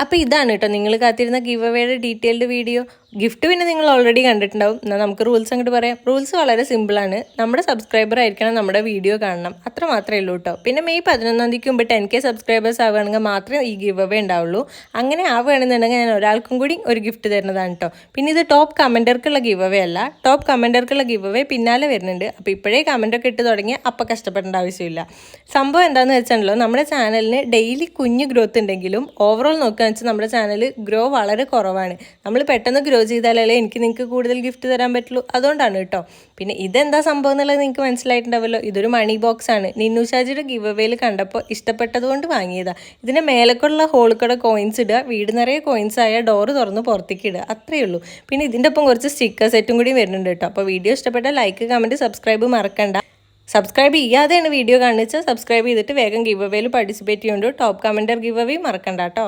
അപ്പോൾ ഇതാണ് കേട്ടോ നിങ്ങൾ കാത്തിരുന്ന ഗിവ് അവേയുടെ ഡീറ്റെയിൽഡ് വീഡിയോ. ഗിഫ്റ്റ് പിന്നെ നിങ്ങൾ ഓൾറെഡി കണ്ടിട്ടുണ്ടാവും. എന്നാൽ നമുക്ക് റൂൾസ് അങ്ങോട്ട് പറയാം. റൂൾസ് വളരെ സിമ്പിളാണ്. നമ്മുടെ സബ്സ്ക്രൈബർ ആയിരിക്കണം നമ്മുടെ വീഡിയോ കാണണം, അത്ര മാത്രമേ ഉള്ളൂ കേട്ടോ. പിന്നെ മെയ് 11 തീയതിക്ക് മുമ്പ് 10K സബ്സ്ക്രൈബേഴ്സ് ആവുകയാണെങ്കിൽ മാത്രമേ ഈ ഗിവ് അവേ ഉണ്ടാവുള്ളൂ. അങ്ങനെ ആവുകയാണെന്നുണ്ടെങ്കിൽ ഞാൻ ഒരാൾക്കും കൂടി ഒരു ഗിഫ്റ്റ് തരുന്നതാണ് കേട്ടോ. പിന്നെ ഇത് ടോപ്പ് കമൻറ്റർക്കുള്ള ഗിവ് അവേ അല്ല, ടോപ്പ് കമൻറ്റർക്കുള്ള ഗിവ് അവേ പിന്നാലെ വരുന്നുണ്ട്. അപ്പോൾ ഇപ്പോഴേ കമൻറ്റൊക്കെ ഇട്ട് തുടങ്ങിയ അപ്പോൾ കഷ്ടപ്പെടേണ്ട ആവശ്യമില്ല. സംഭവം എന്താണെന്ന് വെച്ചാണല്ലോ, നമ്മുടെ ചാനലിന് ഡെയിലി കുഞ്ഞ് ഗ്രോത്ത് ഉണ്ടെങ്കിലും ഓവറോൾ നോക്കുകയാണെന്ന് വെച്ചാൽ നമ്മുടെ ചാനൽ ഗ്രോ വളരെ കുറവാണ്. നമ്മൾ പെട്ടെന്ന് ഗ്രോ ചെയ്താലല്ലേ എനിക്ക് നിങ്ങൾക്ക് കൂടുതൽ ഗിഫ്റ്റ് തരാൻ പറ്റുള്ളൂ. അതുകൊണ്ടാണ് കേട്ടോ. പിന്നെ ഇതെന്താ സംഭവം എന്നുള്ളത് നിങ്ങൾക്ക് മനസ്സിലായിട്ടുണ്ടാവല്ലോ. ഇതൊരു മണി ബോക്സ് ആണ്. നിന്നു ഷാജിയുടെ ഗിവ് അവേയിൽ കണ്ടപ്പോൾ ഇഷ്ടപ്പെട്ടതുകൊണ്ട് വാങ്ങിയതാണ്. ഇതിൻ്റെ മേലക്കുള്ള ഹോളിൽ കോയിൻസ് ഇടുക, വീട് നിറയെ കോയിൻസ് ആയ ഡോറ് തുറന്ന് പുറത്തേക്ക് ഇടുക, അത്രയേ ഉള്ളൂ. പിന്നെ ഇതിൻ്റെ ഒപ്പം കുറച്ച് സ്റ്റിക്കർ സെറ്റും കൂടി വരുന്നുണ്ട് കേട്ടോ. അപ്പോൾ വീഡിയോ ഇഷ്ടപ്പെട്ടാൽ ലൈക്ക്, കമൻറ്റ്, സബ്സ്ക്രൈബ് മറക്കണ്ട. സബ്സ്ക്രൈബ് ചെയ്യാതെയാണ് വീഡിയോ കാണിച്ചാൽ സബ്സ്ക്രൈബ് ചെയ്തിട്ട് വേഗം ഗിവ് അവേയിൽ പാർട്ടിസിപ്പേറ്റ് ചെയ്യുന്നുണ്ട്. ടോപ്പ് കമൻറ്റർ ഗിവ് അവേ മറക്കണ്ട കേട്ടോ.